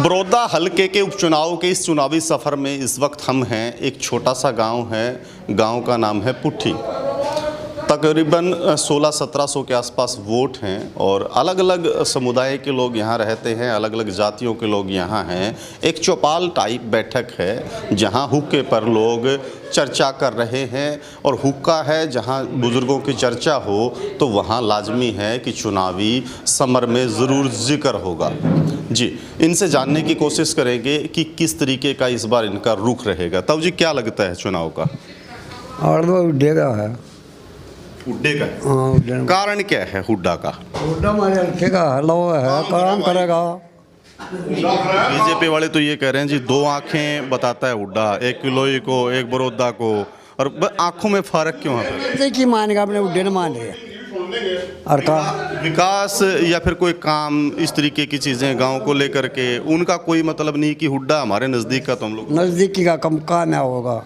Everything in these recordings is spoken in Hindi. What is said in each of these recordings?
बड़ौदा हलके के उपचुनाव के इस चुनावी सफ़र में इस वक्त हम हैं। एक छोटा सा गांव है, गांव का नाम है पुट्ठी। तकरीबन 1600-1700 के आसपास वोट हैं और अलग अलग समुदाय के लोग यहाँ रहते हैं, अलग अलग जातियों के लोग यहाँ हैं। एक चौपाल टाइप बैठक है जहाँ हुक्के पर लोग चर्चा कर रहे हैं और हुक्का है जहाँ बुज़ुर्गों की चर्चा हो तो वहाँ लाजमी है कि चुनावी समर में ज़रूर जिक्र होगा। जी, इनसे जानने की कोशिश करेंगे कि किस तरीके का इस बार इनका रुख रहेगा। तब जी क्या लगता है चुनाव का? और वो हुड्डा है। हुड्डे का? हाँ, हुड्डा। कारण क्या है हुड्डा का? हुड्डा हमारे हल्के का हलो है, काम करेगा। बीजेपी वाले तो ये कह रहे हैं जी 2 आंखें बताता है हुड्डा, एक किलोई को एक बड़ौदा को, और आंखों में फर्क क्यों है? की मानेगा अपने हुड्डे ने मान लिया और का विकास या फिर कोई काम इस तरीके की चीज़ें गांव को लेकर के उनका कोई मतलब नहीं कि हुड्डा हमारे नज़दीक का तो हम लोग नज़दीकी का कम काम होगा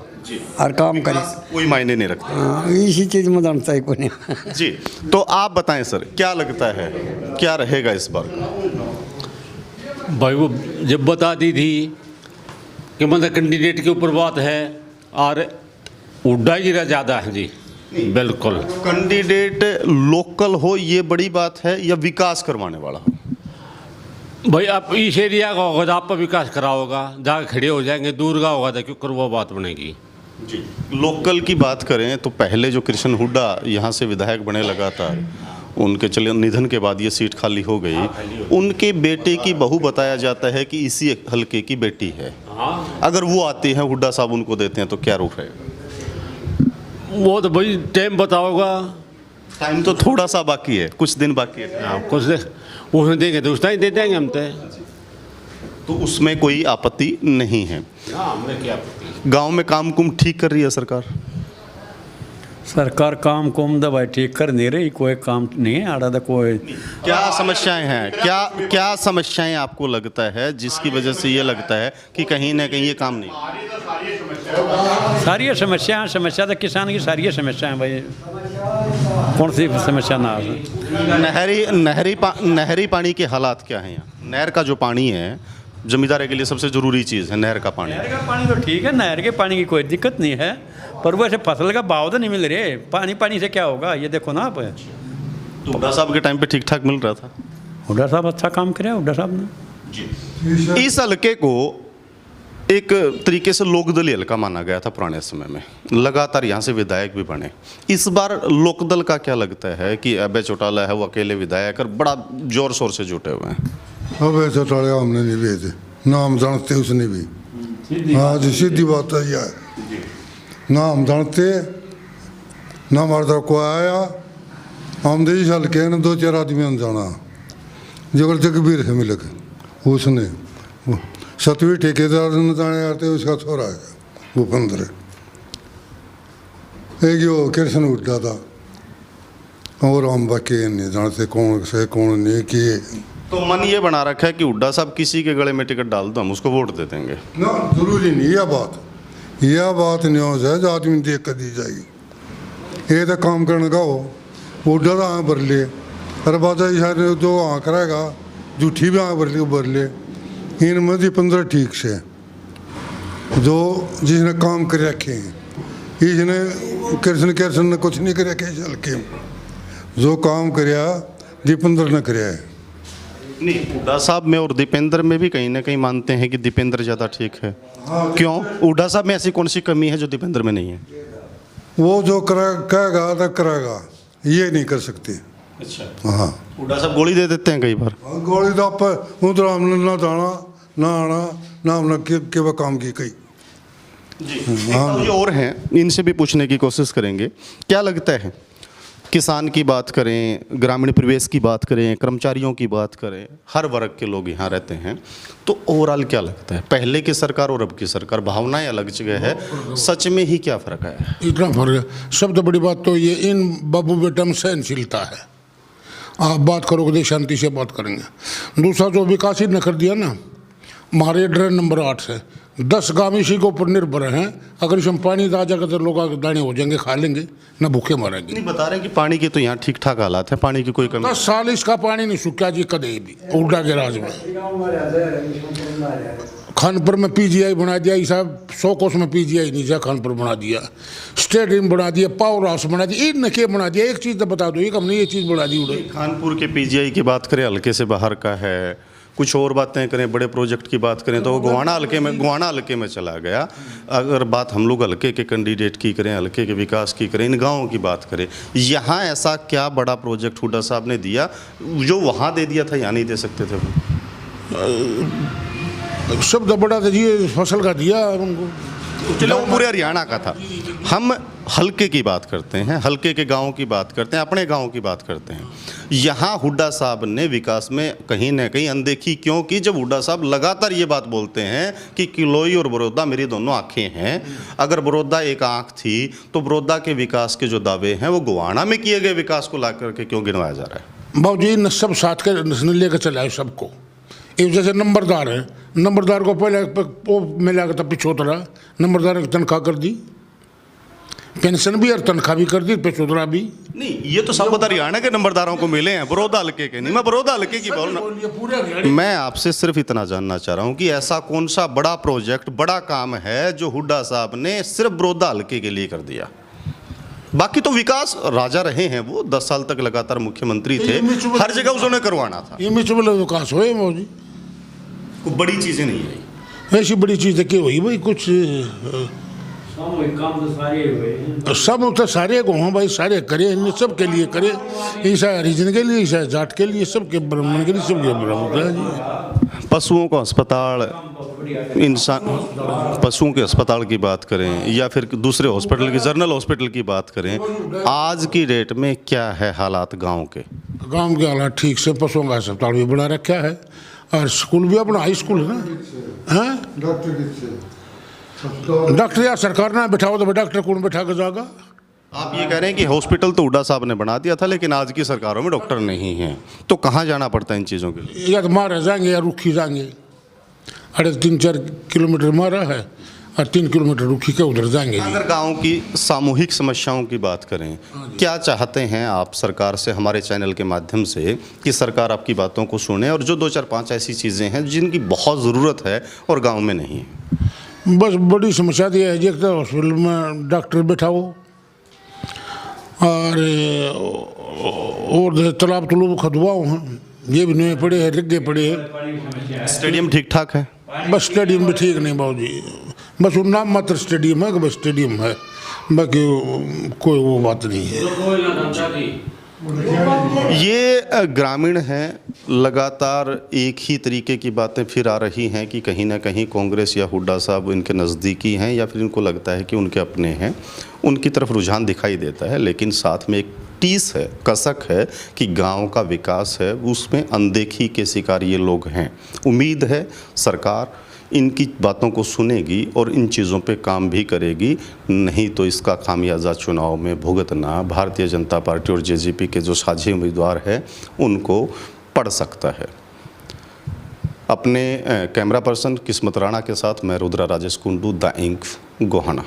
और काम करे, कोई मायने नहीं रखता। हाँ, इसी चीज़ में जानता ही कोई नहीं। जी, तो आप बताएं सर, क्या लगता है क्या रहेगा इस बार? भाई वो जब बता दी थी कि मतलब कैंडिडेट के ऊपर बात है और हुड्डा ही ज़्यादा है जी। बिल्कुल कैंडिडेट लोकल हो ये बड़ी बात है या विकास करवाने वाला हो? भाई आप इस एरिया का होगा तो आप पर विकास करा होगा, जहाँ खड़े हो जाएंगे, दूर का होगा तो क्यों कर वो बात बनेगी जी। लोकल की बात करें तो पहले जो कृष्ण हुड्डा यहाँ से विधायक बने लगातार, उनके चले निधन के बाद ये सीट खाली हो गई। उनके बेटे की बहू बताया जाता है कि इसी हलके की बेटी है। अगर वो आती हैं, हुड्डा साहब उनको देते हैं तो क्या रुख रहेगा? वो तो भाई टाइम बताओगा। टाइम तो थोड़ा सा बाकी है, कुछ दिन बाकी है। कुछ उसमें देंगे तो उतना ही दे देंगे हम तो उसमें कोई आपत्ति नहीं है। गांव में काम कुम ठीक कर रही है सरकार? सरकार काम कुम दवाई ठीक कर नहीं रही, कोई काम नहीं है आड़ा था कोई। क्या समस्याएं हैं, क्या समस्याएं आपको लगता है जिसकी वजह से ये लगता है कि कहीं ना कहीं ये काम नहीं? सारी समस्या तो किसान की सारी समस्या है भाई, कौन सी समस्या ना है? नहरी पानी के हालात क्या हैं यहाँ? नहर का जो पानी है जमींदार के लिए सबसे ज़रूरी चीज़ है, नहर का पानी। नहर का पानी तो ठीक है, नहर के पानी की कोई दिक्कत नहीं है, पर वैसे फसल का भाव तो नहीं मिल रहे। पानी से क्या होगा ये देखो ना आप। तो हुड्डा साहब के टाइम पे ठीक ठाक मिल रहा था? हुड्डा साहब अच्छा काम करे, हुड्डा साहब ने। इस हल्के को एक तरीके से लोकदलीय हल्का माना गया था पुराने समय में, लगातार यहाँ से विधायक भी बने। इस बार लोकदल का क्या लगता है कि अभय चौटाला है वो अकेले विधायक और बड़ा जोर शोर से जुटे हुए हैं? अभय चौटाला हमने नहीं भेजे, नाम जानते उसने भी। हाँ जी, सीधी बात है यार, ना हम जानते ना हमारे तरफ को आया। हम तो इस हल्के ने 2-4 आदमी हम जाना, जगल जगबीर से मिल के उसने 7वीं ठेकेदार ने जाने आते उसका छोरा है भूपेंद्र, एक यो कृष्ण हुड्डा था, और हम बाकी नहीं जानते कौन से कौन नहीं किए। तो मन ये बना रखा है कि हुड्डा साहब किसी के गले में टिकट डाल दो हम उसको वोट दे देंगे? ना, जरूरी नहीं यह बात नहीं हो जाए जो आदमी देख कर दी जाएगी। ये तो काम करने का हो, हुड्डा तो आँख भर ले, अरे बाजा जो आँख रहेगा जूठी भी आँख भर ले। इनमें से 15 ठीक से जो जिसने काम कर रखे हैं, इसने कृष्ण ने कुछ नहीं कर रखे इस हल्के में, जो काम कराया दीपेंद्र ने कराया है। नहीं, हुड्डा साहब में और दीपेंद्र में भी कहीं ना कहीं मानते हैं कि दीपेंद्र ज़्यादा ठीक है। क्यों? हुड्डा साहब में ऐसी कौन सी कमी है जो दीपेंद्र में नहीं है? वो जो करेगा तो कराएगा, ये नहीं कर सकते। अच्छा। हाँ, हुड्डा साहब गोली दे देते हैं कई बार। गोली तो आप उधर हमने ना जाना ना आना ना हमने के वह काम की कई। जी, हाँ, जो और हैं इनसे भी पूछने की कोशिश करेंगे। क्या लगता है, किसान की बात करें, ग्रामीण परिवेश की बात करें, कर्मचारियों की बात करें, हर वर्ग के लोग यहाँ रहते हैं, तो ओवरऑल क्या लगता है पहले की सरकार और अब की सरकार? भावनाएं अलग जगह है, सच में ही क्या फ़र्क है? इतना फर्क है। सबसे बड़ी बात तो ये इन बाबू बेटा में सहनशीलता है। आप बात करोगे तो शांति से बात करेंगे। दूसरा जो विकास ही न कर दिया ना, हमारे ड्रेन नंबर 8 से 10 गाँव इसी के ऊपर निर्भर हैं। अगर इसमें पानी आ जाएगा तो लोग दाने हो जाएंगे, खा लेंगे, ना भूखे मरेंगे। नहीं, बता रहे हैं कि पानी की तो यहाँ ठीक ठाक हालात है, पानी की कोई कमी 10 साल इसका पानी नहीं सूखा जी कदे भी हुड्डा के राज में। खानपुर में पीजीआई बना दिया, साहब 100 कोस में पीजीआई नहीं जा, खानपुर बना दिया, स्टेडियम बना दिया, पावर हाउस बना दिया, इनने क्या बना दिया? एक चीज़ तो बता दो, एक हमने ये चीज़ बना दी। खानपुर के पीजीआई की बात करें, हल्के से बाहर का है। कुछ और बातें करें, बड़े प्रोजेक्ट की बात करें तो वो गोहाना हल्के में चला गया। अगर बात हम लोग हल्के के कैंडिडेट की करें, हल्के के विकास की करें, इन गाँवों की बात करें, यहाँ ऐसा क्या बड़ा प्रोजेक्ट हुड्डा साहब ने दिया जो वहाँ दे दिया था, यहाँ नहीं दे सकते थे? शब्द बड़ा था जी, फसल का दिया उनको। चलो वो पूरे हरियाणा का था। हम हल्के की बात करते हैं, हल्के के गाँव की बात करते हैं, अपने गाँव की बात करते हैं। यहाँ हुड्डा साहब ने विकास में कहीं ना कहीं अनदेखी क्यों की? जब हुड्डा साहब लगातार ये बात बोलते हैं कि किलोई और बड़ौदा मेरी दोनों आँखें हैं। अगर बड़ौदा एक आँख थी तो बड़ौदा के विकास के जो दावे हैं वो गोहाना में किए गए विकास को ला करके क्यों गिनवाया जा रहा है? बाबूजी न सब साथ के लेकर चलाए सबको। एक जैसे नंबरदार है, नंबरदार को पहले वो मिला था पिछोतरा, नंबरदार की तनख्वाह कर दी, पेंशन भी और तनख्वाह भी कर दी, पिछोतरा भी। नहीं, ये तो सब हरियाणा के नंबरदारों को मिले हैं, बड़ौदा हल्के के नहीं। मैं बड़ौदा हल्के की बोल रहा, मैं आपसे सिर्फ इतना जानना चाह रहा हूँ कि ऐसा कौन सा बड़ा प्रोजेक्ट, बड़ा काम है जो हुड्डा साहब ने सिर्फ बड़ौदा हल्के के लिए कर दिया? बाकी तो विकास राजा रहे हैं, वो 10 साल तक लगातार मुख्यमंत्री थे, हर जगह उन्होंने करवाना था। ये म्यूचुअल विकास हुए मौजी, कोई बड़ी चीज़ें नहीं आई। ऐसी बड़ी चीज़ क्या हुई भाई? कुछ काम तो सारे हुए, सब तो सारे को हाँ भाई, सारे करे, इन्हें सब के लिए करे, ईसा हरिजन के लिए, ईसा जाट के लिए, सबके ब्राह्मण के लिए, सबके ब्राह्मण। पशुओं का अस्पताल, इंसान पशुओं के अस्पताल की बात करें या फिर दूसरे हॉस्पिटल की, जनरल हॉस्पिटल की बात करें, आज की डेट में क्या है हालात गांव के? गांव के हालात ठीक से, पशुओं का अस्पताल भी बना रखा है और स्कूल भी अपना हाई स्कूल है ना। हाँ, डॉक्टर यार सरकार ना बैठाओ तो डॉक्टर कौन बैठा के जाएगा? आप ये कह रहे हैं कि हॉस्पिटल तो हुड्डा साहब ने बना दिया था, लेकिन आज की सरकारों में डॉक्टर नहीं हैं, तो कहाँ जाना पड़ता है इन चीज़ों के लिए? या तो मारा जाएंगे या रुखी जाएंगे। अरे 3-4 किलोमीटर मारा है और 3 किलोमीटर रुखी के उधर जाएंगे। अगर गांव की सामूहिक समस्याओं की बात करें, क्या चाहते हैं आप सरकार से, हमारे चैनल के माध्यम से, कि सरकार आपकी बातों को सुने और जो 2-4-5 ऐसी चीज़ें हैं जिनकी बहुत ज़रूरत है और गाँव में नहीं है? बस बड़ी समस्या तो यह है कि हॉस्पिटल में डॉक्टर बैठाओ और तालाब तलूब खदवाओ हैं, ये भी नहीं पड़े हैं, रिगे पड़े हैं। स्टेडियम ठीक ठाक है? बस स्टेडियम भी ठीक नहीं बाबू जी, बस वो नाम मात्र स्टेडियम है कि बस स्टेडियम है, बाकी कोई वो बात नहीं है। ये ग्रामीण हैं, लगातार एक ही तरीके की बातें फिर आ रही हैं कि कहीं ना कहीं कांग्रेस या हुड्डा साहब इनके नज़दीकी हैं या फिर इनको लगता है कि उनके अपने हैं, उनकी तरफ रुझान दिखाई देता है। लेकिन साथ में एक टीस है, कसक है कि गांव का विकास है, उसमें अनदेखी के शिकार ये लोग हैं। उम्मीद है सरकार इनकी बातों को सुनेगी और इन चीज़ों पे काम भी करेगी, नहीं तो इसका खामियाजा चुनाव में भुगतना भारतीय जनता पार्टी और जेजेपी के जो साझी उम्मीदवार है उनको पड़ सकता है। अपने कैमरा पर्सन किस्मत राणा के साथ मैं रुद्रा राजेश कुंडू, द इंक, गोहाना।